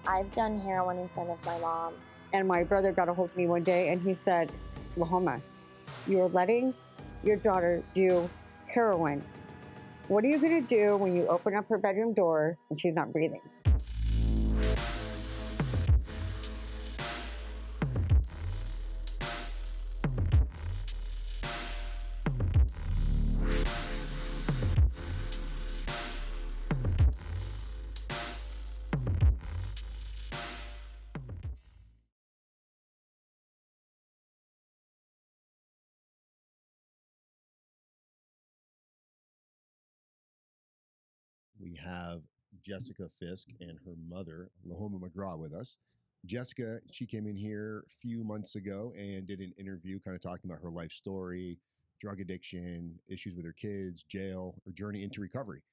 I've done heroin in front of my mom. And my brother got a hold of me one day and he said, Lahoma, you're letting your daughter do heroin. What are you going to do when you open up her bedroom door and she's not breathing? We have Jessica Fisk and her mother, Lahoma McGraw, with us. Jessica, she came in here a few months ago and did an interview kind of talking about her life story, drug addiction, issues with her kids, jail, her journey into recovery.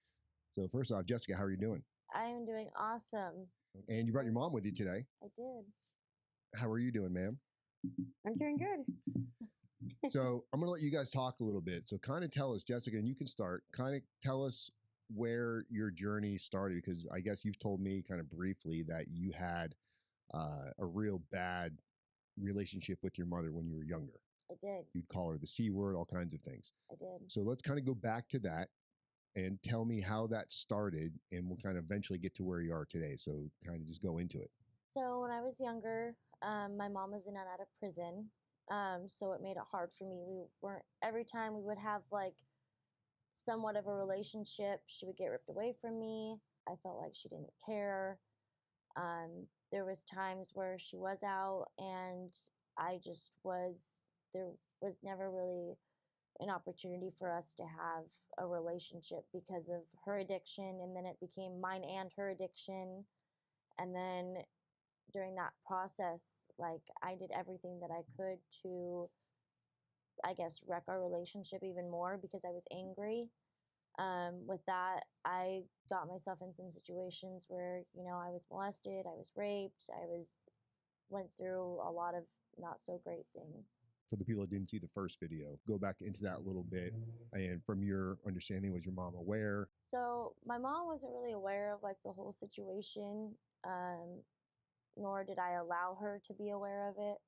So, first off, Jessica, how are you doing? I am doing awesome. And you brought your mom with you today. I did. How are you doing, ma'am? I'm doing good. So, I'm going to let you guys talk a little bit. So, kind of tell us, Jessica, and you can start, kind of tell us where your journey started, because I guess you've told me kind of briefly that you had a real bad relationship with your mother when you were younger. I did. You'd call her the C word, all kinds of things. I did. So let's kind of go back to that and tell me how that started, and we'll kind of eventually get to where you are today. So kind of just go into it. So when I was younger, my mom was in and out of prison. So it made it hard for me. We weren't, every time we would have like somewhat of a relationship, she would get ripped away from me. I felt like she didn't care. There was times where she was out and I just was, there was never really an opportunity for us to have a relationship because of her addiction, and then it became mine and her addiction. And then during that process, like I did everything that I could to, I guess, wreck our relationship even more because I was angry. With that, I got myself in some situations where, I was molested, I was raped, went through a lot of not so great things. For the people that didn't see the first video, go back into that a little bit. And from your understanding, was your mom aware? So my mom wasn't really aware of like the whole situation, nor did I allow her to be aware of it,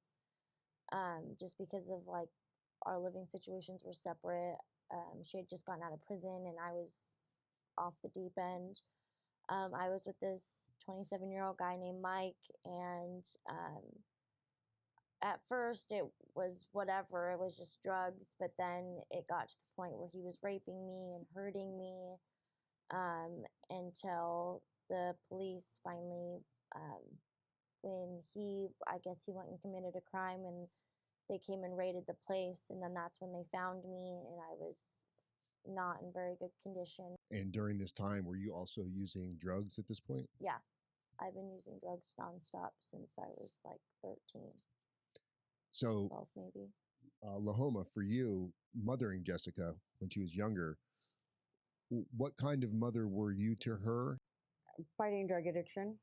just because of like our living situations were separate. She had just gotten out of prison and I was off the deep end. I was with this 27-year-old guy named Mike, and at first it was whatever, it was just drugs, but then it got to the point where he was raping me and hurting me, until the police finally, when I guess he went and committed a crime and they came and raided the place, and then that's when they found me and I was not in very good condition. And during this time, were you also using drugs at this point? Yeah, I've been using drugs nonstop since I was like 13. So, 12 maybe. Lahoma, for you, mothering Jessica when she was younger, what kind of mother were you to her? Fighting drug addiction.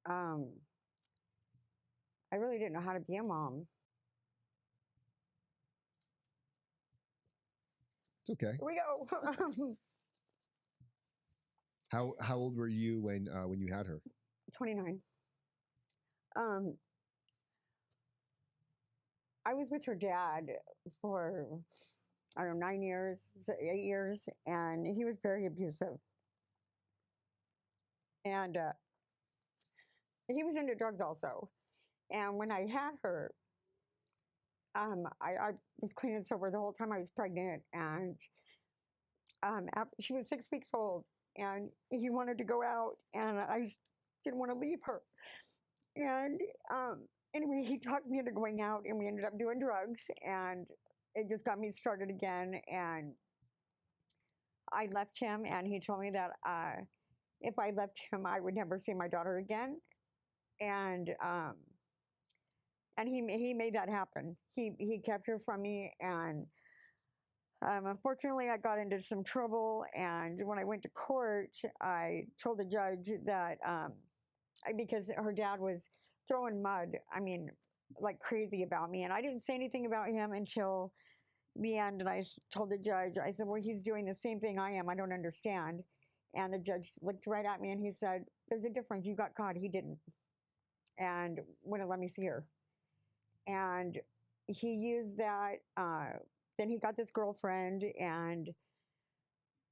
I really didn't know how to be a mom. It's okay. Here we go. How old were you when you had her? 29. Um, I was with her dad for, I don't know, 9 years, 8 years, and he was very abusive. And he was into drugs also. And when I had her, I was clean and sober the whole time I was pregnant. And she was 6 weeks old, and he wanted to go out, and I didn't want to leave her. And anyway, he talked me into going out, and we ended up doing drugs, and it just got me started again. And I left him, and he told me that if I left him, I would never see my daughter again. And he made that happen. He kept her from me, and unfortunately, I got into some trouble. And when I went to court, I told the judge that because her dad was throwing mud, I mean, like crazy about me, and I didn't say anything about him until the end. And I told the judge, I said, "Well, he's doing the same thing I am. I don't understand." And the judge looked right at me and he said, "There's a difference. You got caught. He didn't." and wouldn't let me see her. And he used that. Then he got this girlfriend, and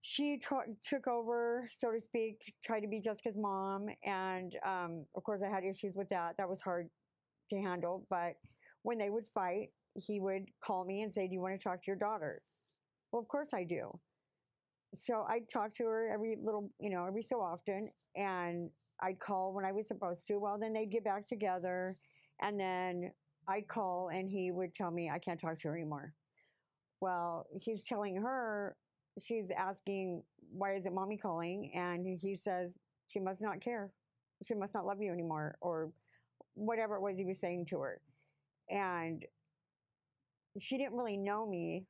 she took over, so to speak, tried to be Jessica's mom. And of course, I had issues with that. That was hard to handle. But when they would fight, he would call me and say, "Do you want to talk to your daughter?" Well, of course I do. So I'd talk to her every little, every so often, and I'd call when I was supposed to. Well, then they'd get back together, and then I'd call, and he would tell me I can't talk to her anymore. Well, he's telling her, she's asking, "Why isn't mommy calling?" And he says, "She must not care. She must not love you anymore," or whatever it was he was saying to her. And she didn't really know me.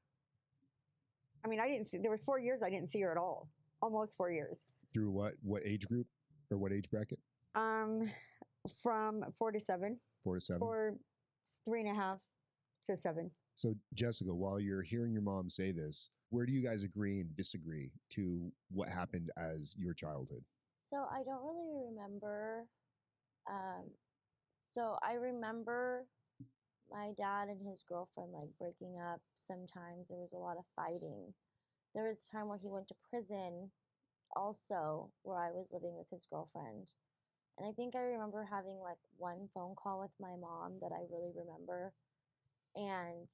I mean, I didn't see, there was 4 years I didn't see her at all, almost 4 years. Through what age group or what age bracket? Um, from 4 to 7, 4 to 7. or 3.5 to 7. So, Jessica, while you're hearing your mom say this, where do you guys agree and disagree to what happened as your childhood? So I don't really remember. Um, so I remember my dad and his girlfriend like breaking up. Sometimes there was a lot of fighting. There was a time where he went to prison also, where I was living with his girlfriend. And I think I remember having like one phone call with my mom that I really remember. And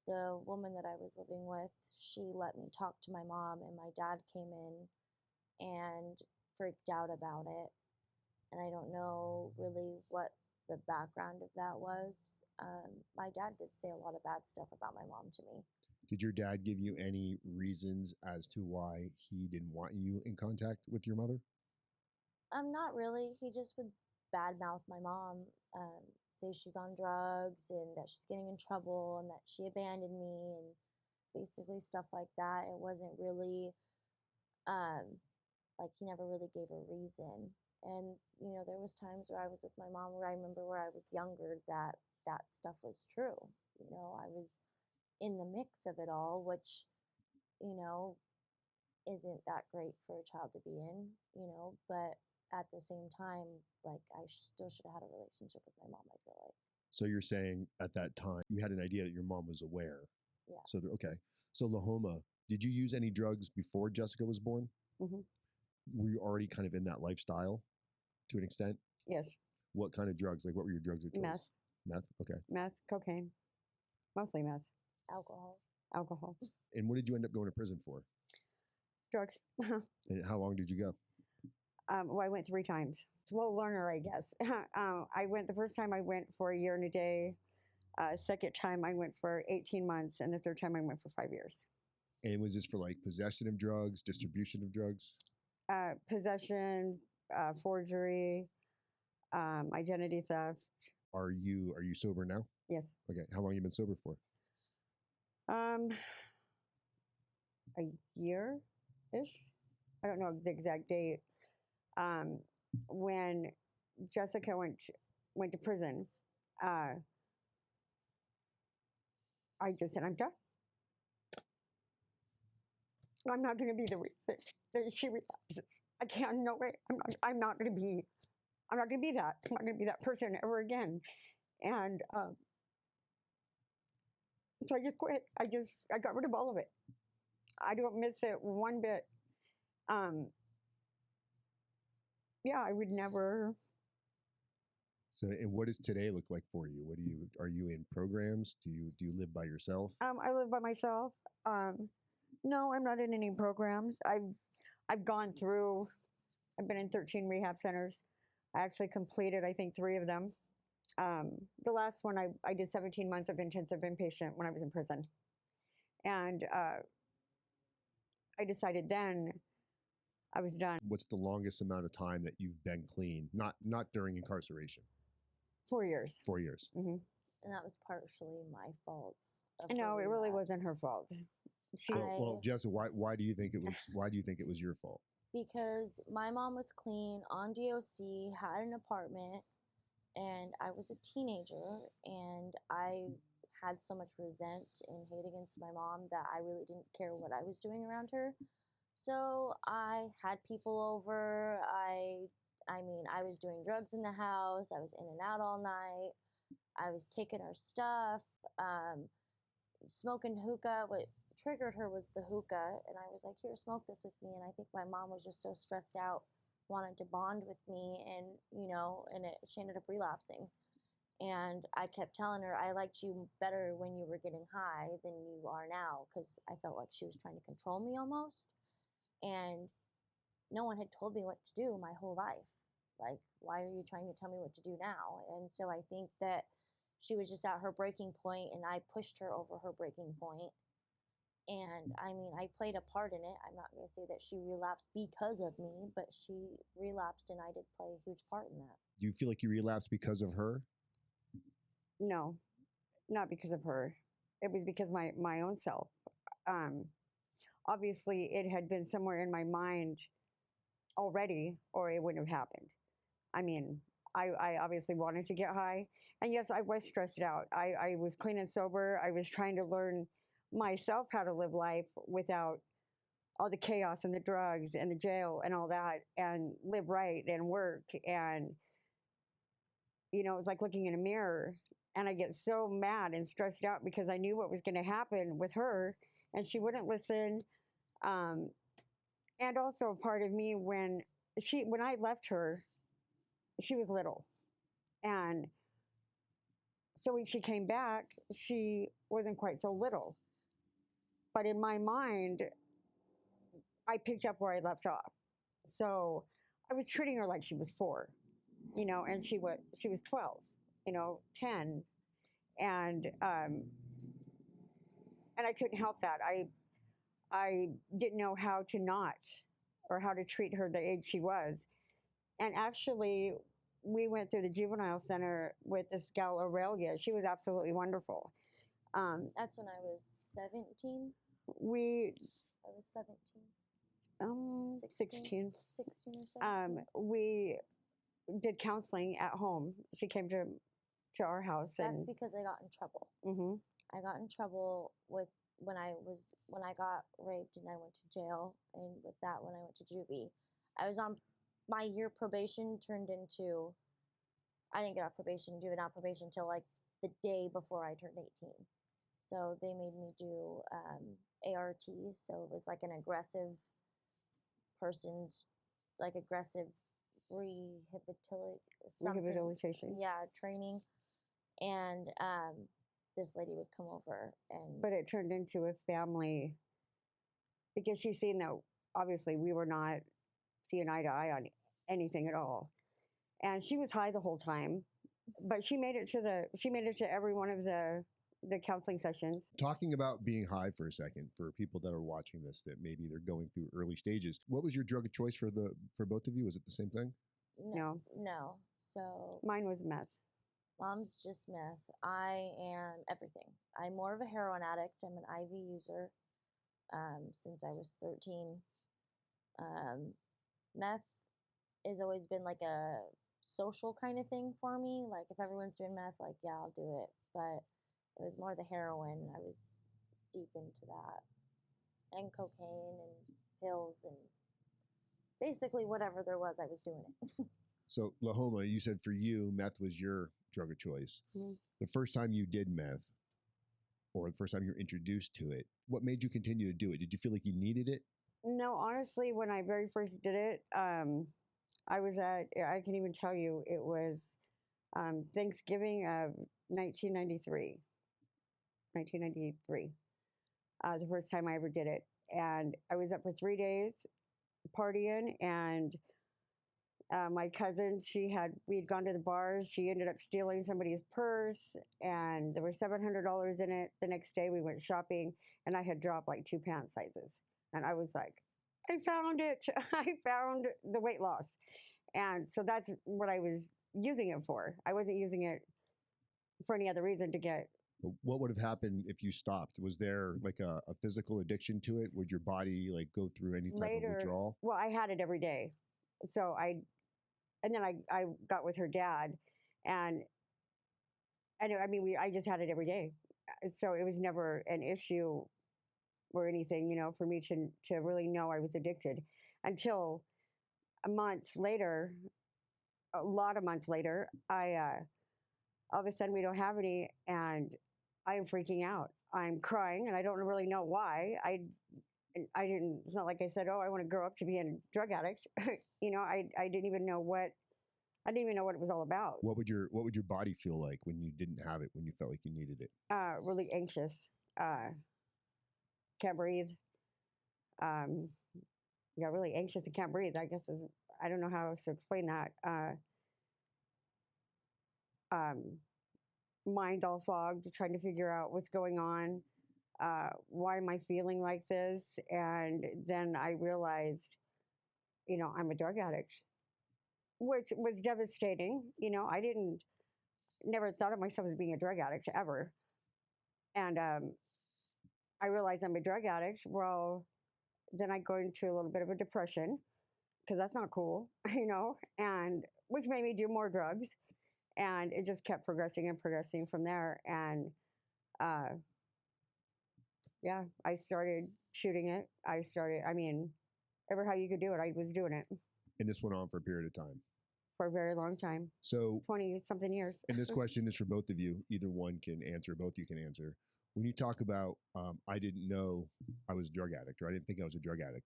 the woman that I was living with, she let me talk to my mom, and my dad came in and freaked out about it. And I don't know really what the background of that was. My dad did say a lot of bad stuff about my mom to me. Did your dad give you any reasons as to why he didn't want you in contact with your mother? Not really. He just would badmouth my mom, say she's on drugs and that she's getting in trouble and that she abandoned me and basically stuff like that. It wasn't really um, like he never really gave a reason. And there was times where I was with my mom where I remember where I was younger that that stuff was true. I was in the mix of it all, which you know isn't that great for a child to be in. But at the same time, like I still should have had a relationship with my mom. I feel like. So you're saying at that time you had an idea that your mom was aware. Yeah. So okay. So Lahoma, did you use any drugs before Jessica was born? Mm-hmm. Were you already kind of in that lifestyle to an extent? Yes. What kind of drugs? Like what were your drugs of choice? Meth. Meth? Okay. Meth, cocaine, mostly meth, Alcohol. alcohol, And what did you end up going to prison for? drugs. And how long did you go? Well, I went 3 times. Slow learner, I guess. I went the first time I went for a year and a day. Second time I went for 18 months, and the third time I went for 5 years. And was this for like possession of drugs, distribution of drugs? Possession, forgery, identity theft. Are you sober now? Yes. Okay. How long you been sober for? A year-ish. I don't know the exact date. When Jessica went to prison, I just said, "I'm done. I'm not going to be the reason that she relapses. I can't. No way. I'm not going to be. I'm not going to be that. I'm not going to be that person ever again." And so I just quit. I got rid of all of it. I don't miss it one bit. Yeah, I would never. So, and what does today look like for you? Are you in programs? Do you live by yourself? I live by myself. No, I'm not in any programs. I've gone through. I've been in 13 rehab centers. I actually completed, I think, 3 of them. The last one, I did 17 months of intensive inpatient when I was in prison, and I decided then I was done. What's the longest amount of time that you've been clean? Not during incarceration. 4 years. 4 years. Mm-hmm. And that was partially my fault. No, it really wasn't her fault. Well, Jessica, why do you think it was? Why do you think it was your fault? Because my mom was clean on DOC, had an apartment, and I was a teenager, and I had so much resent and hate against my mom that I really didn't care what I was doing around her. So I had people over. I I mean, I was doing drugs in the house. I was in and out all night. I was taking her stuff, smoking hookah. What triggered her was the hookah, and I was like, "Here, smoke this with me." And I think my mom was just so stressed out, wanted to bond with me, and she ended up relapsing. And I kept telling her I liked you better when you were getting high than you are now, because I felt like she was trying to control me almost. And no one had told me what to do my whole life. Like, why are you trying to tell me what to do now? And so I think that she was just at her breaking point, and I pushed her over her breaking point. And I mean, I played a part in it. I'm not going to say that she relapsed because of me, but she relapsed, and I did play a huge part in that. Do you feel like you relapsed because of her? No, not because of her. It was because my own self. Um, Obviously, it had been somewhere in my mind already, or it wouldn't have happened. I mean, I obviously wanted to get high. And yes, I was stressed out. I was clean and sober. I was trying to learn myself how to live life without all the chaos and the drugs and the jail and all that, and live right and work. And, it was like looking in a mirror. And I get so mad and stressed out because I knew what was going to happen with her, and she wouldn't listen. Um, and also a part of me when I left her, she was little, and so when she came back, she wasn't quite so little. But in my mind, I picked up where I left off. So I was treating her like she was 4, and she was 12, 10, and and I couldn't help that. I didn't know how to not, or how to treat her the age she was. And actually, we went through the juvenile center with this gal Aurelia. She was absolutely wonderful. That's when I was 17. We I was 17. 16. 16 or 17. We did counseling at home. She came to our house. That's because I got in trouble. Mm-hmm. I got in trouble with when I got raped and I went to jail, and with that when I went to juvie. I was on my year probation turned into I didn't get off probation, juvenile probation until like the day before I turned 18. So they made me do ART. So it was like an aggressive person's like aggressive Rehabilitation. Yeah, training. And this lady would come over, and But it turned into a family, because she's seen that obviously we were not seeing eye to eye on anything at all. And she was high the whole time, but she made it to every one of the counseling sessions. Talking about being high for a second, for people that are watching this that maybe they're going through early stages, what was your drug of choice for both of you? Was it the same thing? No. So Mine was meth. Mom's just meth. I am everything. I'm more of a heroin addict. I'm an IV user since I was 13. Meth has always been like a social kind of thing for me. Like if everyone's doing meth, like yeah, I'll do it. But it was more the heroin. I was deep into that, and cocaine and pills and basically whatever there was, I was doing it. So, Lahoma, you said for you, meth was your drug of choice. Mm-hmm. The first time you did meth, or the first time you were introduced to it, what made you continue to do it? Did you feel like you needed it? No, honestly, when I very first did it, I can even tell you, it was Thanksgiving of 1993. 1993. The first time I ever did it. And I was up for 3 days partying, and my cousin, we had gone to the bars. She ended up stealing somebody's purse, and there was $700 in it. The next day we went shopping, and I had dropped like 2 pant sizes. And I was like, I found it. I found the weight loss. And so that's what I was using it for. I wasn't using it for any other reason to get. What would have happened if you stopped? Was there like a physical addiction to it? Would your body like go through any type of withdrawal? Well, I had it every day. So and then I got with her dad, and I mean, I just had it every day. So it was never an issue or anything, for me to really know I was addicted until a month later. a lot of months later, all of a sudden we don't have any, and I am freaking out. I'm crying, and I don't really know why. I didn't. It's not like I said, "Oh, I want to grow up to be a drug addict." I didn't even know what. I didn't even know what it was all about. What would your body feel like when you didn't have it, when you felt like you needed it? Really anxious. Can't breathe. Um, yeah, really anxious and can't breathe. I guess I don't know how else to explain that. Um, Mind all fogged, trying to figure out what's going on. Why am I feeling like this? And then I realized, I'm a drug addict, which was devastating. I didn't never thought of myself as being a drug addict ever. And I realized I'm a drug addict. Well, then I go into a little bit of a depression because that's not cool, and which made me do more drugs. And it just kept progressing and progressing from there. And uh, yeah, I started shooting it. I mean, ever how you could do it, I was doing it And this went on for a period of time. for a very long time, So 20 something years. and this question is for both of you. Either one can answer, both you can answer. When you talk about, I didn't know I was a drug addict, or I didn't think I was a drug addict.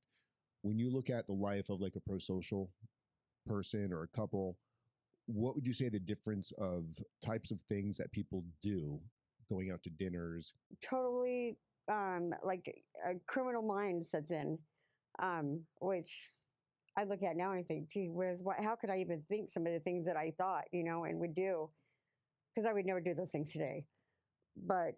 When you look at the life of like a pro-social person or a couple, what would you say the difference of types of things that people do, going out to dinners? Totally, like a criminal mind sets in, which I look at now and I think, gee whiz, how could I even think some of the things that I thought, and would do? Because I would never do those things today. But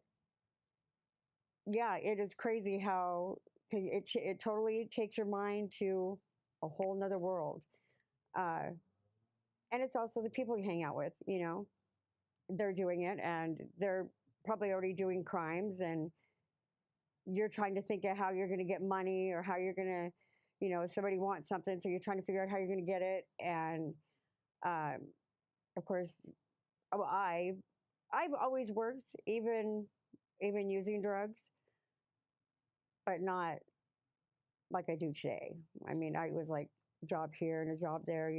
yeah, it is crazy how 'cause it totally takes your mind to a whole nother world. Uh, and it's also the people you hang out with, they're doing it and they're probably already doing crimes, and you're trying to think of how you're going to get money or how you're going to, somebody wants something. So you're trying to figure out how you're going to get it. And um, of course, oh, I've always worked, even using drugs, but not like I do today. I mean, I was like job here and a job there,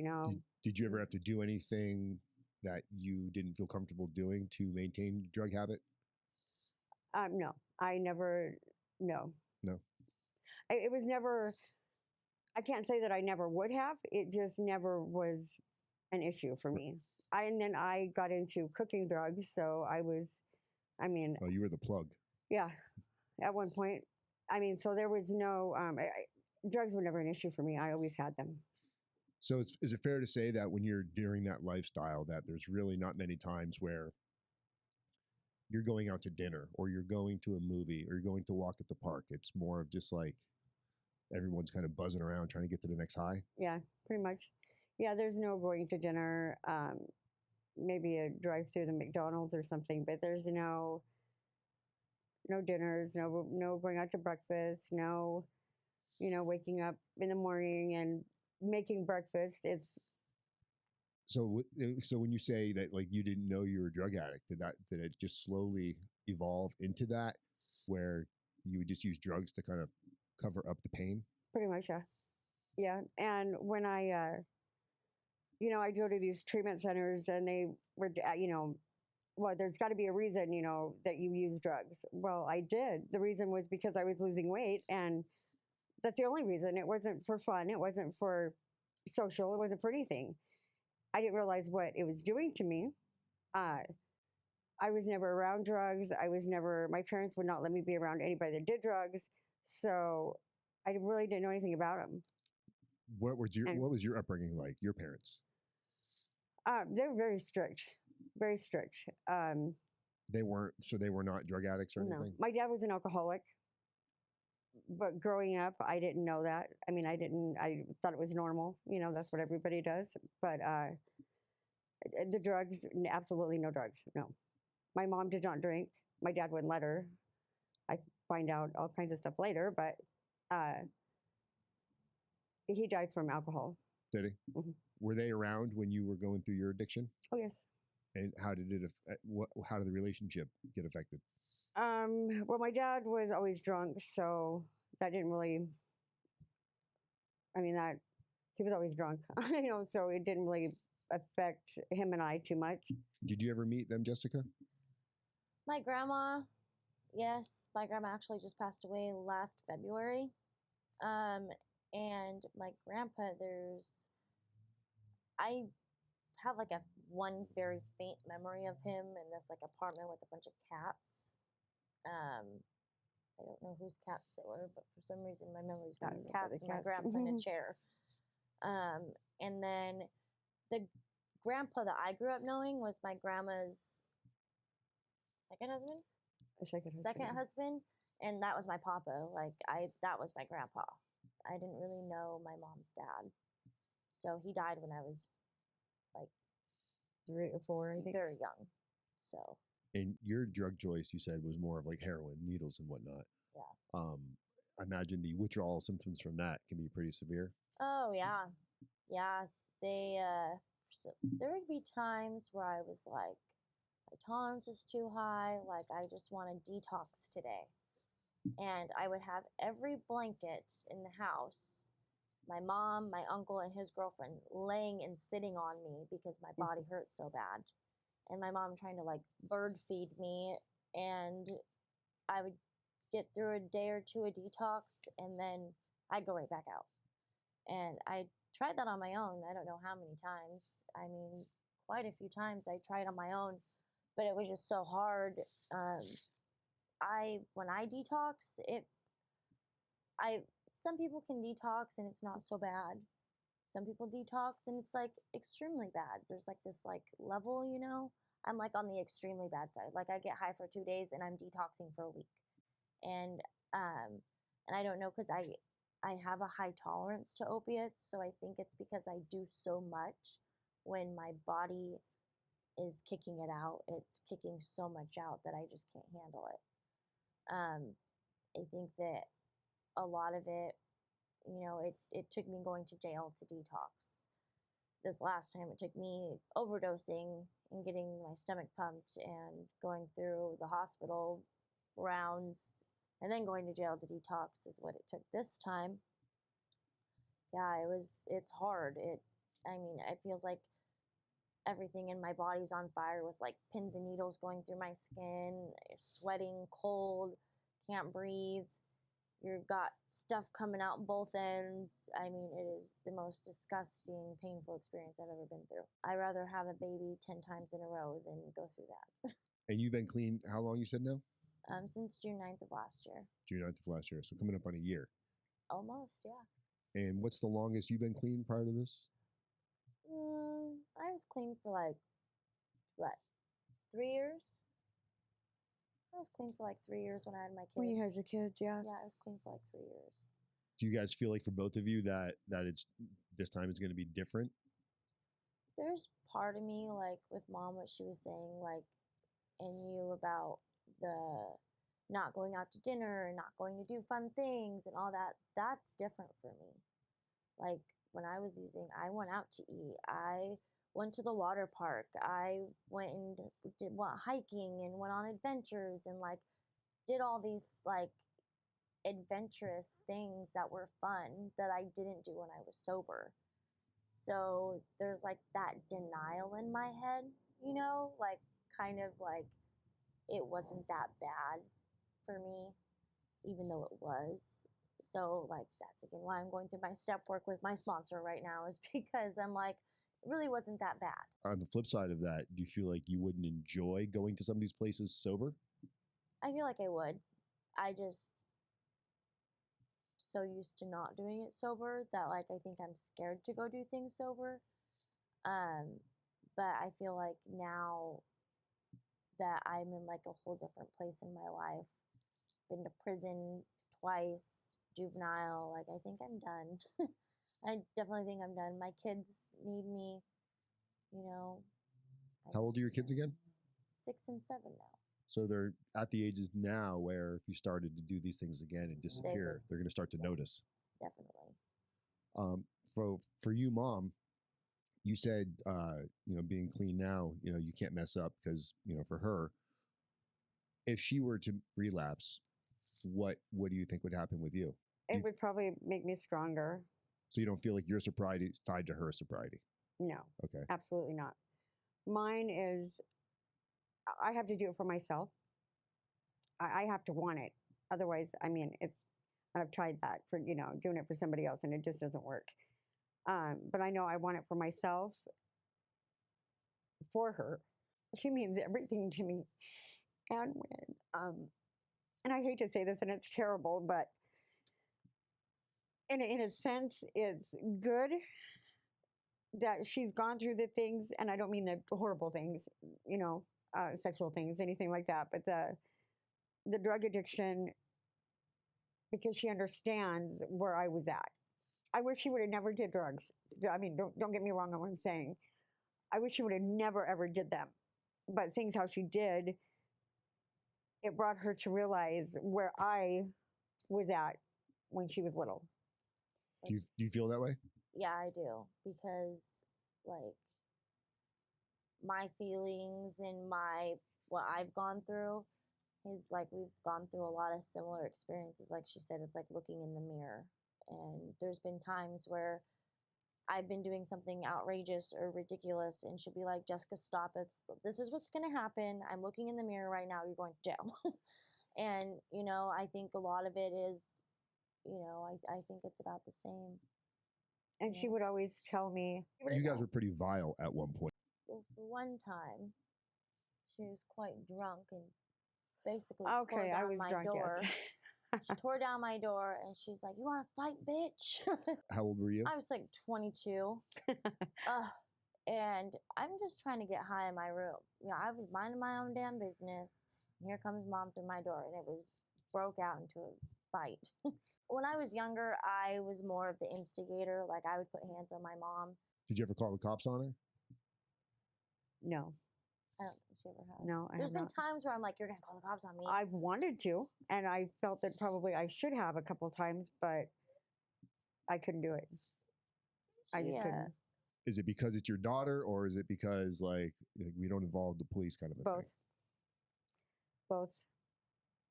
Did you ever have to do anything that you didn't feel comfortable doing to maintain your drug habit? No, I never, no. No. It was never, I can't say that I never would have. It just never was an issue for me. And then I got into cooking drugs. So I mean, Oh, you were the plug. yeah, at one point. I mean, so there was no, drugs were never an issue for me. I always had them. So is it fair to say that when you're during that lifestyle, that there's really not many times where you're going out to dinner or you're going to a movie or you're going to walk at the park? It's more of just like everyone's kind of buzzing around trying to get to the next high. Yeah, pretty much. Yeah, there's no going to dinner, maybe a drive through the McDonald's or something, but there's no dinners, no going out to breakfast, no, waking up in the morning and making breakfast. So when you say that like you didn't know you were a drug addict, did it just slowly evolve into that, where you would just use drugs to kind of cover up the pain? Pretty much, yeah. Yeah. And when I go to these treatment centers and they were, well, there's got to be a reason, that you use drugs. Well, I did. The reason was because I was losing weight, and that's the only reason. It wasn't for fun. It wasn't for social. It wasn't for anything. I didn't realize what it was doing to me. Uh, I was never around drugs. My parents would not let me be around anybody that did drugs. So I really didn't know anything about them. What was your upbringing like? Your parents? They were very strict, very strict. They were not drug addicts or No, anything? my dad was an alcoholic, but growing up, I didn't know that. I mean, I thought it was normal. That's what everybody does. But the drugs, absolutely no drugs. No. My mom did not drink. My dad wouldn't let her. I find out all kinds of stuff later, but he died from alcohol. Did he? Mm-hmm. Were they around when you were going through your addiction? Oh, yes. And how did how did the relationship get affected? Well, my dad was always drunk, so that didn't really, I mean, that he was always drunk, so it didn't really affect him and I too much. Did you ever meet them, Jessica? My grandma, yes, my grandma actually just passed away last February. Um, and my grandpa, I have like a one very faint memory of him in this like apartment with a bunch of cats. Um, I don't know whose cats they were, but for some reason my memory's got cats and my grandpa in a chair. And then the grandpa that I grew up knowing was my grandma's second husband. Second husband, and that was my papa. That was my grandpa. I didn't really know my mom's dad, so he died when I was like 3 or 4, I think. very young. So. And your drug choice, you said, was more of like heroin, needles, and whatnot. Yeah. I imagine the withdrawal symptoms from that can be pretty severe. Oh yeah, yeah. They so there would be times where I was like, my tolerance is too high. Like I just want to detox today, and I would have every blanket in the house. My mom, my uncle, and his girlfriend laying and sitting on me because my body hurt so bad. And my mom trying to like bird feed me, and I would get through a day or two of detox, and then I'd go right back out. And I tried that on my own. I don't know how many times. I mean, quite a few times I tried on my own, but it was just so hard. When I detox, I some people can detox and it's not so bad. Some people detox and it's like extremely bad. There's like this like level, you know. I'm like on the extremely bad side. Like I get high for 2 days and I'm detoxing for a week. And and I don't know because I have a high tolerance to opiates, so I think it's because I do so much when my body is kicking it out. It's kicking so much out that I just can't handle it. I think that a lot of it, it took me going to jail to detox. This last time, it took me overdosing and getting my stomach pumped and going through the hospital rounds and then going to jail to detox is what it took this time. Yeah, it's hard. I mean, it feels like everything in my body's on fire with like pins and needles going through my skin, sweating, cold, can't breathe. You've got stuff coming out both ends. I mean, it is the most disgusting, painful experience I've ever been through. I'd rather have a baby 10 times in a row than go through that. And you've been clean how long, you said now? Since June 9th of last year. June 9th of last year. So coming up on a year. Almost, yeah. And what's the longest you've been clean prior to this? I was clean for like, what, 3 years? I was clean for like 3 years when I had my kids. When you had your kids, yes. Yeah, I was clean for like 3 years. Do you guys feel like for both of you that it's this time is going to be different? There's part of me, like with mom, what she was saying, like, and you about the not going out to dinner and not going to do fun things and all that. That's different for me. Like when I was using, I went out to eat. I went to the water park. I went and went hiking and went on adventures and like did all these like adventurous things that were fun that I didn't do when I was sober. So there's like that denial in my head, like kind of like it wasn't that bad for me, even though it was. So like that's again why I'm going through my step work with my sponsor right now is because I'm like, it really wasn't that bad. On the flip side of that, do you feel like you wouldn't enjoy going to some of these places sober? I feel like I would. I just so used to not doing it sober that like I think I'm scared to go do things sober. But I feel like now that I'm in like a whole different place in my life, been to prison twice, juvenile, like I think I'm done. I definitely think I'm done. My kids need me, you know. How old are your kids again? 6 and 7 now. So they're at the ages now where if you started to do these things again and disappear, they're going to start to notice. Definitely. For you, Mom, you said, being clean now, you can't mess up because, for her, if she were to relapse, what do you think would happen with you? It would probably make me stronger. So you don't feel like your sobriety is tied to her sobriety? No, Okay. absolutely not. Mine is, I have to do it for myself. I have to want it. Otherwise, I mean, I've tried that for, doing it for somebody else and it just doesn't work. But I know I want it for myself, for her. She means everything to me. And and I hate to say this and it's terrible, but in a sense, it's good that she's gone through the things, and I don't mean the horrible things, sexual things, anything like that, but the drug addiction, because she understands where I was at. I wish she would have never did drugs. I mean, don't get me wrong on what I'm saying. I wish she would have never ever did them. But seeing how she did, it brought her to realize where I was at when she was little. Do you feel that way? Yeah, I do, because like my feelings and my what I've gone through is like we've gone through a lot of similar experiences. Like she said, it's like looking in the mirror. And there's been times where I've been doing something outrageous or ridiculous, and she'll be like, Jessica, stop it. This is what's going to happen. I'm looking in the mirror right now. You're going to jail. And, I think a lot of it is, I think it's about the same. And she would always tell me, You guys were pretty vile at one point. Well, one time, she was quite drunk and basically okay, tore I down was my drunk, door. yes. She tore down my door and she's like, "You want to fight, bitch?" How old were you? I was like 22. And I'm just trying to get high in my room. I was minding my own damn business. And here comes mom through my door, and it was broke out into a fight. When I was younger, I was more of the instigator. Like, I would put hands on my mom. Did you ever call the cops on her? No. I don't think she ever has. No, I There's have been not. times where I'm like, "You're gonna call the cops on me." I've wanted to, and I felt that probably I should have a couple times, but I couldn't do it. I just couldn't. Is it because it's your daughter, or is it because like we don't involve the police kind of a Both. thing? Both.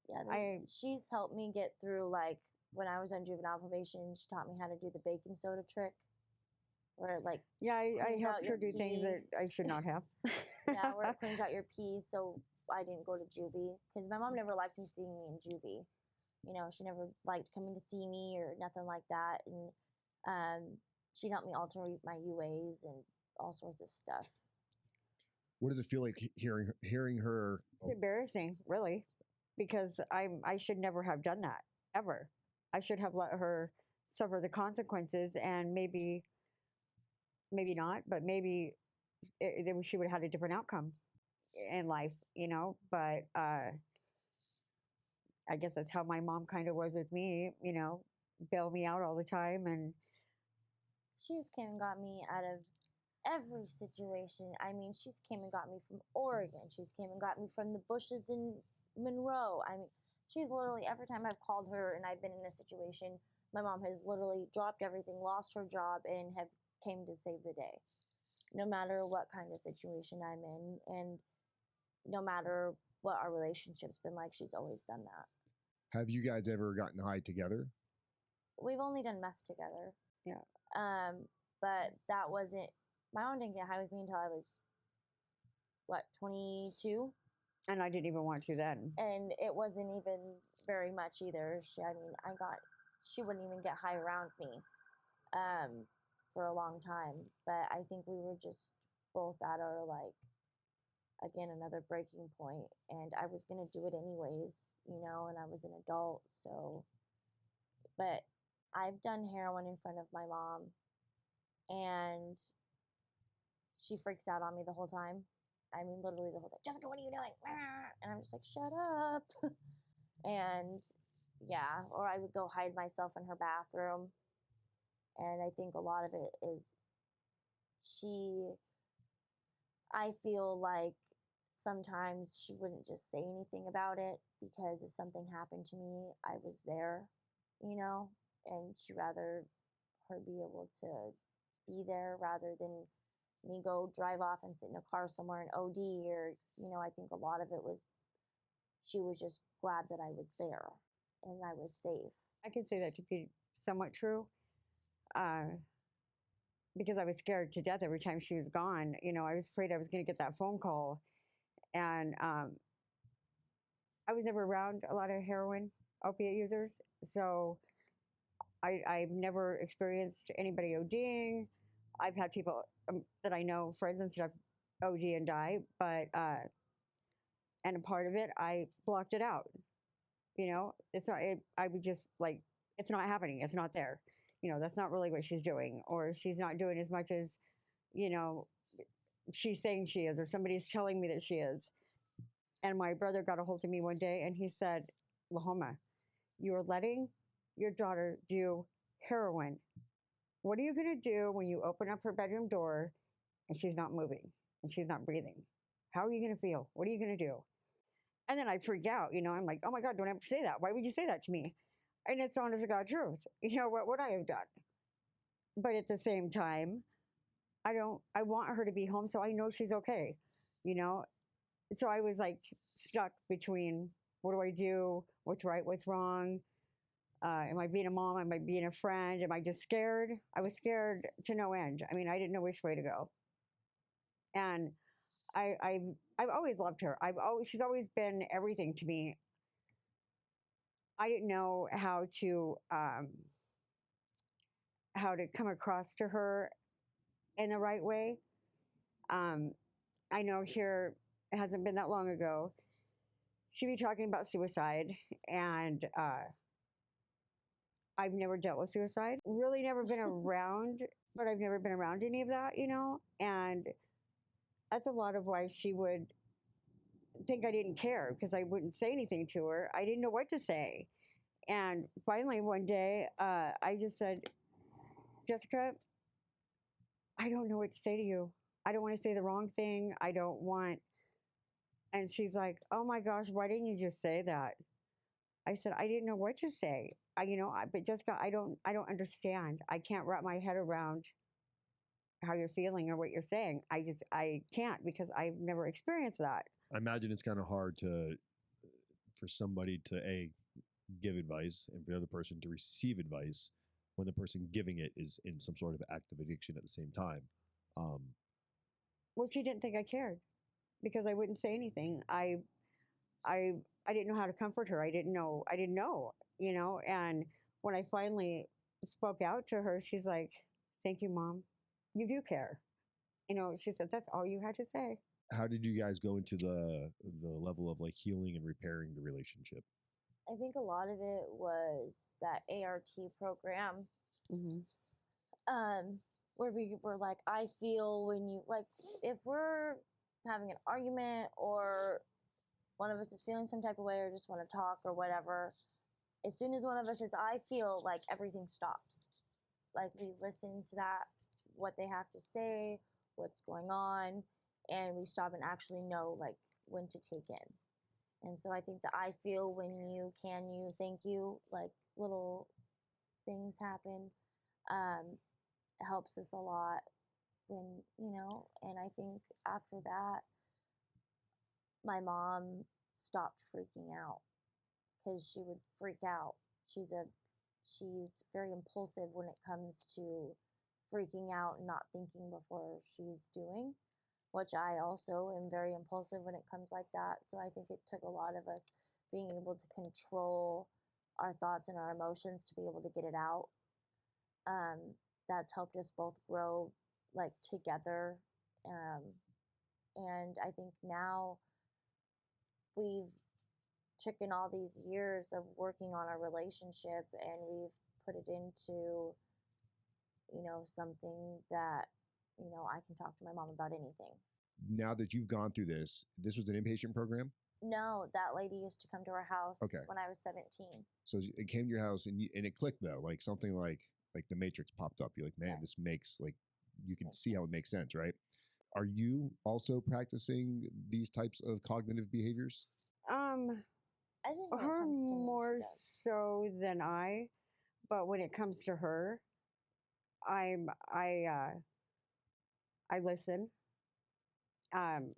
Yeah, she's helped me get through, like, when I was on juvenile probation, she taught me how to do the baking soda trick. Where it, like, Yeah, I cleans out helped your her do things pee. that I should not have. Yeah, where it cleans out your pee, so I didn't go to juvie. Because my mom never liked me seeing me in juvie. She never liked coming to see me or nothing like that. And she'd help me alter my UAs and all sorts of stuff. What does it feel like hearing her? It's embarrassing, really, because I should never have done that, ever. I should have let her suffer the consequences, and maybe not, but maybe she would have had a different outcome in life, But I guess that's how my mom kind of was with me, bail me out all the time. And She just came and got me out of every situation. I mean, she's came and got me from Oregon. She's came and got me from the bushes in Monroe. I mean, she's literally, every time I've called her and I've been in a situation, my mom has literally dropped everything, lost her job, and have came to save the day. No matter what kind of situation I'm in, and no matter what our relationship's been like, she's always done that. Have you guys ever gotten high together? We've only done meth together. Yeah. But that wasn't, my mom didn't get high with me until I was, 22? And I didn't even want to then. And it wasn't even very much either. She wouldn't even get high around me for a long time. But I think we were just both at our, like, again, another breaking point. And I was going to do it anyways, and I was an adult. So, but I've done heroin in front of my mom, and she freaks out on me the whole time. I mean, literally the whole time. Jessica, what are you doing? And I'm just like, shut up. And yeah, or I would go hide myself in her bathroom. And I think a lot of it is I feel like sometimes she wouldn't just say anything about it, because if something happened to me, I was there, and she'd rather her be able to be there rather than me go drive off and sit in a car somewhere and OD, or, I think a lot of it was she was just glad that I was there and I was safe. I can say that to be somewhat true. because I was scared to death every time she was gone. I was afraid I was going to get that phone call. And I was never around a lot of heroin opiate users. So I've never experienced anybody ODing. I've had people that I know, friends and stuff, OD and die, but and a part of it, I blocked it out. It's not. I would just like, it's not happening. It's not there. That's not really what she's doing, or she's not doing as much as, you know, she's saying she is, or somebody's telling me that she is. And my brother got a hold of me one day, and he said, "Lahoma, you are letting your daughter do heroin. What are you going to do when you open up her bedroom door and she's not moving and she's not breathing? How are you going to feel? What are you going to do?" And then I freak out. I'm like, "Oh my God, don't ever say that. Why would you say that to me?" And it's honest to God truth. What would I have done? But at the same time, I want her to be home so I know she's okay. You know, so I was like stuck between, what do I do? What's right? What's wrong? Am I being a mom? Am I being a friend? Am I just scared? I was scared to no end. I mean, I didn't know which way to go. And I've always loved her. She's always been everything to me. I didn't know how to come across to her in the right way. Um, I know here, it hasn't been that long ago, she'd be talking about suicide, and I've never dealt with suicide. Really never been around, but I've never been around any of that. And that's a lot of why she would think I didn't care, because I wouldn't say anything to her. I didn't know what to say. And finally, one day, I just said, "Jessica, I don't know what to say to you. I don't want to say the wrong thing. I don't want." And she's like, "Oh my gosh, why didn't you just say that?" I said, "I didn't know what to say. But Jessica, I don't understand. I can't wrap my head around how you're feeling or what you're saying. I can't, because I've never experienced that." I imagine it's kind of hard for somebody to give advice and for the other person to receive advice when the person giving it is in some sort of active addiction at the same time. Um, Well, she didn't think I cared because I wouldn't say anything. I I didn't know how to comfort her. I didn't know. And when I finally spoke out to her, she's like, "Thank you, Mom. You do care." She said, "That's all you had to say." how did you guys go into the level of like healing and repairing the relationship? I think a lot of it was that ART program, Hmm. um, where we were like, I feel when you, like, if we're having an argument or one of us is feeling some type of way or just want to talk or whatever, as soon as one of us says, I feel, like everything stops. Like we listen to that, what they have to say, what's going on, and we stop and actually know like when to take in. And so I think that I feel, when you, can you, thank you, like little things happen, um, helps us a lot and I think after that, my mom stopped freaking out because she would freak out. She's very impulsive when it comes to freaking out and not thinking before she's doing, which I also am very impulsive when it comes like that. So I think it took a lot of us being able to control our thoughts and our emotions to be able to get it out. Um, that's helped us both grow like together. Um, and I think now we've taken all these years of working on our relationship and we've put it into, something that, I can talk to my mom about anything. Now that you've gone through this was an inpatient program? No, that lady used to come to our house Okay. when I was 17. So it came to your house and it clicked though, like something like the Matrix popped up. You're like, man, Right. this makes like you can see how it makes sense, right? Are you also practicing these types of cognitive behaviors? Um, I think when it her comes to me, more she does. so than I, but when it comes to her, I'm I listen. Um,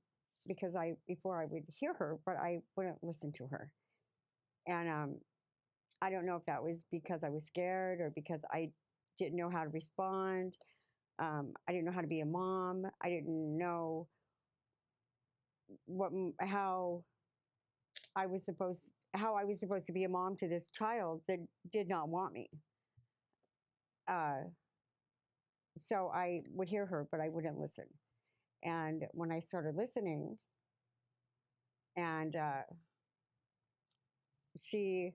because I before I would hear her, but I wouldn't listen to her. And I don't know if that was because I was scared or because I didn't know how to respond. I didn't know how to be a mom. I didn't know how how I was supposed to be a mom to this child that did not want me. Uh, so I would hear her, but I wouldn't listen. And when I started listening, and she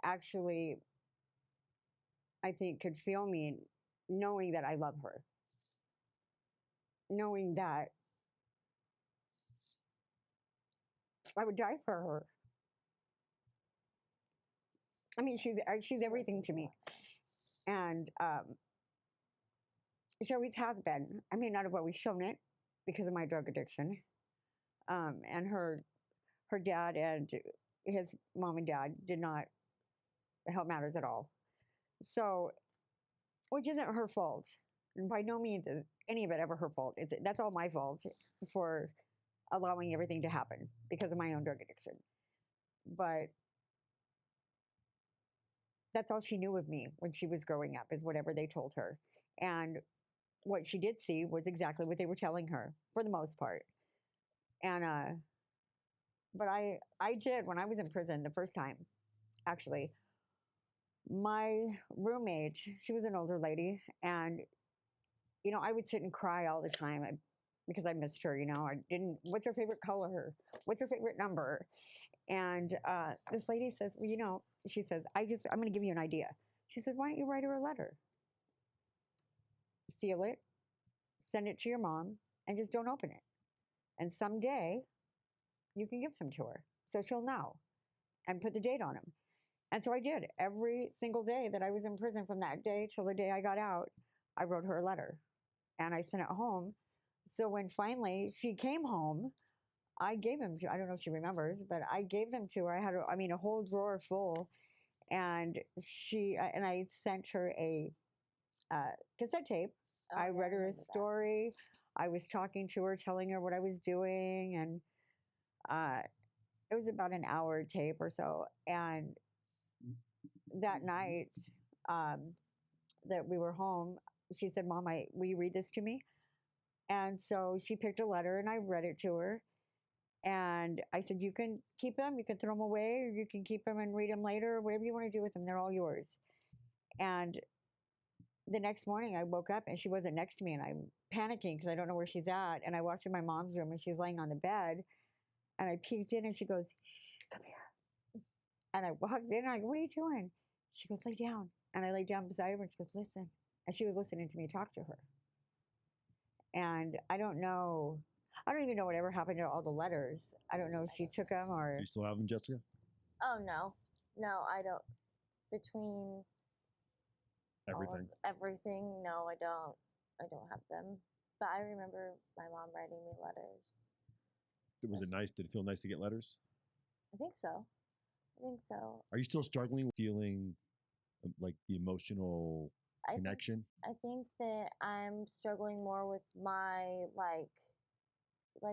actually, I think, could feel me, knowing that I love her, knowing that I would die for her. I mean, she's everything to me, and she always has been. I mean, not have always shown it because of my drug addiction, and her dad and his mom and dad did not help matters at all. So, which isn't her fault. And by no means is any of it ever her fault. That's all my fault for allowing everything to happen because of my own drug addiction. But that's all she knew of me when she was growing up, is whatever they told her. And what she did see was exactly what they were telling her for the most part. And but I did, when I was in prison the first time, actually, my roommate, she was an older lady, and I would sit and cry all the time because I missed her. I didn't. What's her favorite color? What's her favorite number? And this lady says, well, she says, I'm going to give you an idea. She said, why don't you write her a letter? Seal it, send it to your mom, and just don't open it. And someday you can give them to her so she'll know, and put the date on them. And so I did. Every single day that I was in prison, from that day till the day I got out, I wrote her a letter and I sent it home. So when finally she came home, I gave them to, I don't know if she remembers, but I gave them to her. I had, a whole drawer full, and I sent her a cassette tape. Oh, I yeah, read her a remember that. story. I was talking to her, telling her what I was doing, and it was about an hour tape or so. And that night that we were home, she said, "Mom, will you read this to me?" And so she picked a letter, and I read it to her. And I said, "You can keep them, you can throw them away, or you can keep them and read them later, whatever you want to do with them. They're all yours." And the next morning I woke up and she wasn't next to me, and I'm panicking because I don't know where she's at. And I walked in my mom's room and she's laying on the bed, and I peeked in and she goes, "Shh, come here." And I walked in and I go, "What are you doing?" She goes, "Lay down." And I lay down beside her and she goes, "Listen." And she was listening to me talk to her. And I don't even know whatever happened to all the letters. I don't know if she took them or. Do you still have them, Jessica? Oh no, no, I don't. Between everything, no, I don't. I don't have them. But I remember my mom writing me letters. Was it nice? Did it feel nice to get letters? I think so. I think so. Are you still struggling with feeling like the emotional connection? I think that I'm struggling more with my like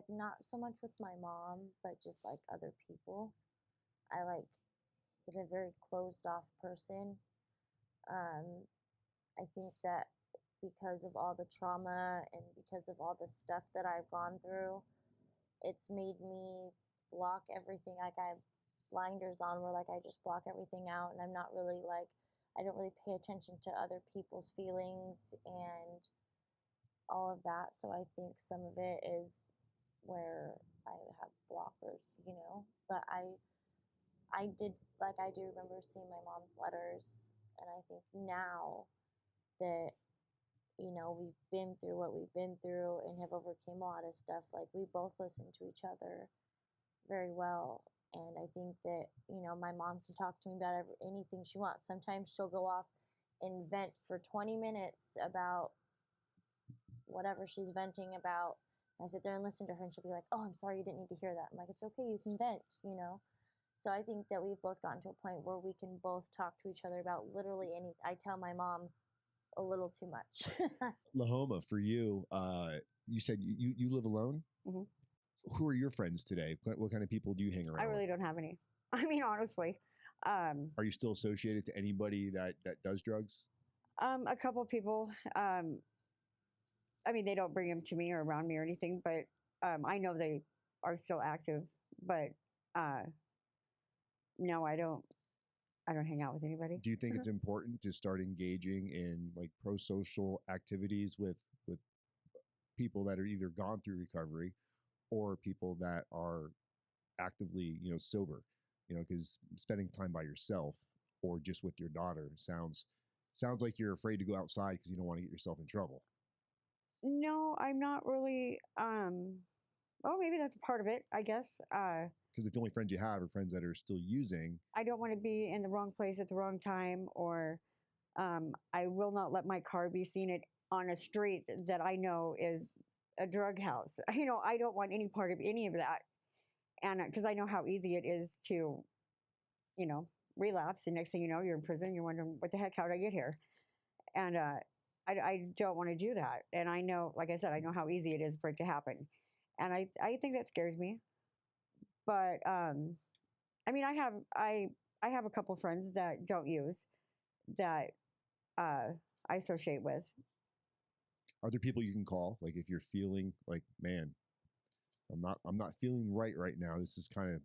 not so much with my mom, but just like other people. I was a very closed off person. Um, I think that because of all the trauma and because of all the stuff that I've gone through, it's made me block everything. Like I have blinders on where like I just block everything out, and I'm not really like, I don't really pay attention to other people's feelings and all of that. So I think some of it is where I have blockers. But I did, like, I do remember seeing my mom's letters, and I think now that we've been through what we've been through and have overcame a lot of stuff, like we both listen to each other very well. And I think that my mom can talk to me about anything she wants. Sometimes she'll go off and vent for 20 minutes about whatever she's venting about. I sit there and listen to her, and she'll be like, "Oh, I'm sorry, you didn't need to hear that." I'm like, "It's okay, you can vent." So I think that we've both gotten to a point where we can both talk to each other about literally anything. I tell my mom a little too much. Lahoma, for you, you said you live alone? Mm-hmm. Who are your friends today? What kind of people do you hang around I really with? don't have any. I mean, honestly. Are you still associated to anybody that does drugs? A couple of people. I mean, they don't bring them to me or around me or anything, but I know they are still active. But uh, no, I don't. I don't hang out with anybody. Do you think it's important to start engaging in like pro-social activities with people that are either gone through recovery or people that are actively, sober? Because spending time by yourself or just with your daughter sounds like you're afraid to go outside because you don't want to get yourself in trouble. No, I'm not really. Oh, maybe that's part of it. I guess. Because if the only friends you have are friends that are still using, I don't want to be in the wrong place at the wrong time, or I will not let my car be seen on a street that I know is a drug house. I don't want any part of any of that, and because I know how easy it is to, you know, relapse. The next thing you know, you're in prison. You're wondering what the heck, how did I get here? And I don't want to do that. And I know, like I said, I know how easy it is for it to happen, and I think that scares me. But I mean, I have a couple friends that don't use that uh, I associate with. are there people you can call? Like if you're feeling like, man, I'm not feeling right now. This is kind of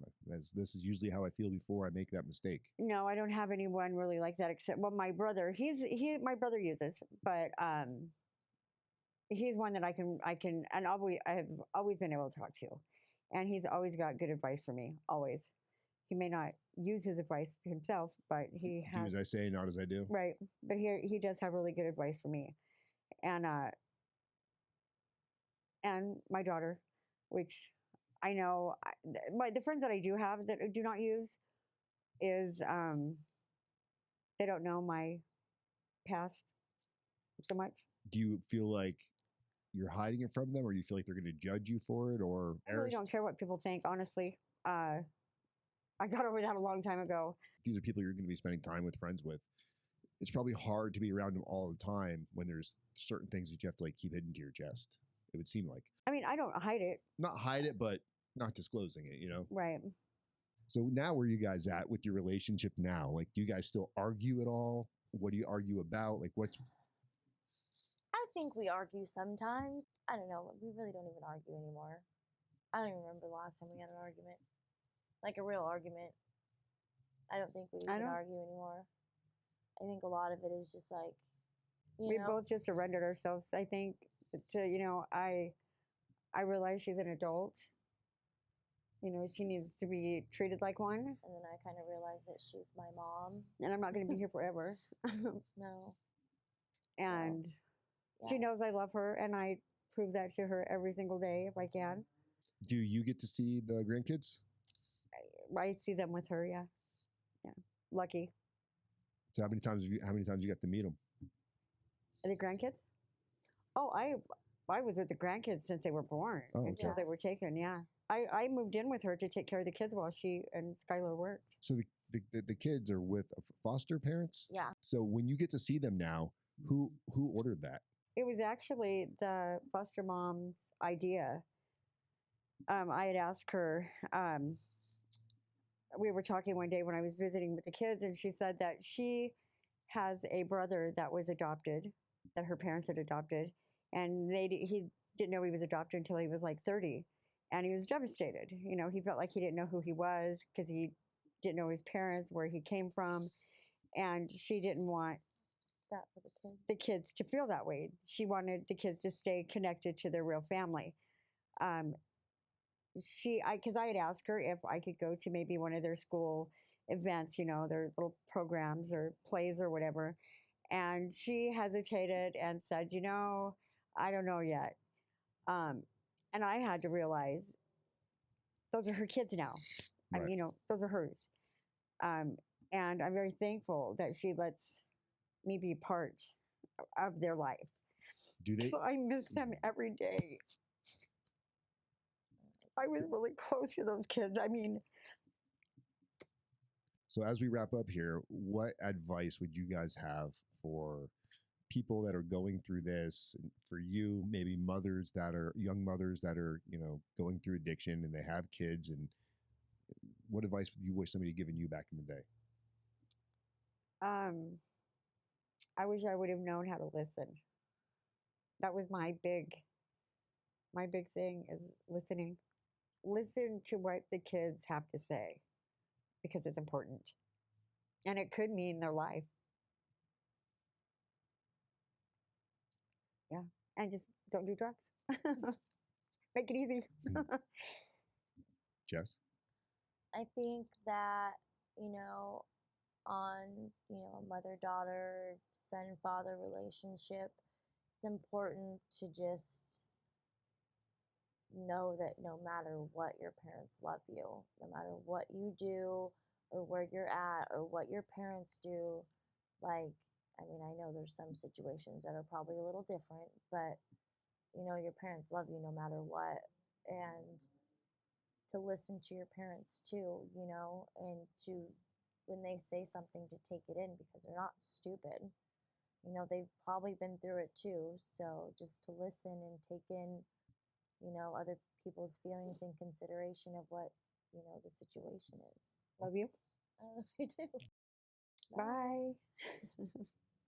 this is usually how I feel before I make that mistake. No, I don't have anyone really like that except well, my brother. My brother uses, but he's one that I can and I have always been able to talk to, and he's always got good advice for me. Always, he may not use his advice himself, but he Do has as I say, not as I do. right. But he does have really good advice for me, and my daughter, which I know the friends that I do have that do not use is they don't know my past so much. Do you feel like you're hiding it from them, or you feel like they're going to judge you for it, or I really don't care what people think, honestly. I got over that a long time ago. These are people you're going to be spending time with, friends with. It's probably hard to be around them all the time when there's certain things that you have to like keep hidden to your chest. It would seem like I mean, I don't hide it. not hide it, but not disclosing it. Right. So now, where are you guys at with your relationship now? Like, do you guys still argue at all? What do you argue about? Like, what's I think we argue sometimes. I don't know. We really don't even argue anymore. I don't even remember the last time we had an argument, like a real argument. I don't think we I even don't. argue anymore. I think a lot of it is just like, We both just surrendered ourselves. I think to I realize she's an adult. She needs to be treated like one, and then I kind of realized that she's my mom. and I'm not going to be here forever. No. And Yeah. she knows I love her, and I prove that to her every single day if I can. do you get to see the grandkids? I see them with her. Yeah, yeah. Lucky. So how many times you got to meet them? The grandkids? Oh, I was with the grandkids since they were born until okay. they were taken. Yeah, I moved in with her to take care of the kids while she and Skylar worked. So the kids are with foster parents. Yeah. So when you get to see them now, who ordered that? It was actually the foster mom's idea. I had asked her. We were talking one day when I was visiting with the kids, and she said that she has a brother that was adopted, that her parents had adopted, and he didn't know he was adopted until he was like 30, and he was devastated. He felt like he didn't know who he was because he didn't know his parents, where he came from, and she didn't want That for the kids to feel that way. She wanted the kids to stay connected to their real family. Because I had asked her if I could go to maybe one of their school events, their little programs or plays or whatever. And she hesitated and said, I don't know yet. And I had to realize those are her kids now. Right. Those are hers. And I'm very thankful that she lets me be part of their life. Do they? So I miss them every day. I was really close to those kids. I mean, So as we wrap up here, what advice would you guys have for people that are going through this? And for you, maybe young mothers that are, going through addiction and they have kids, and what advice would you wish somebody had given you back in the day? I wish I would have known how to listen. That was my big thing is listening. Listen to what the kids have to say because it's important. And it could mean their life. Yeah. And just don't do drugs. Make it easy. Jess? I think that, you know, on, you know, a mother-daughter, son-father relationship, it's important to just know that no matter what, your parents love you. No matter what you do or where you're at or what your parents do. Like, I mean, I know there's some situations that are probably a little different, but you know, your parents love you no matter what. And to listen to your parents too, you know, and to, when they say something, to take it in because they're not stupid. You know, they've probably been through it too. So just to listen and take in, you know, other people's feelings and consideration of what, you know, the situation is. Love you. I love you too. Bye.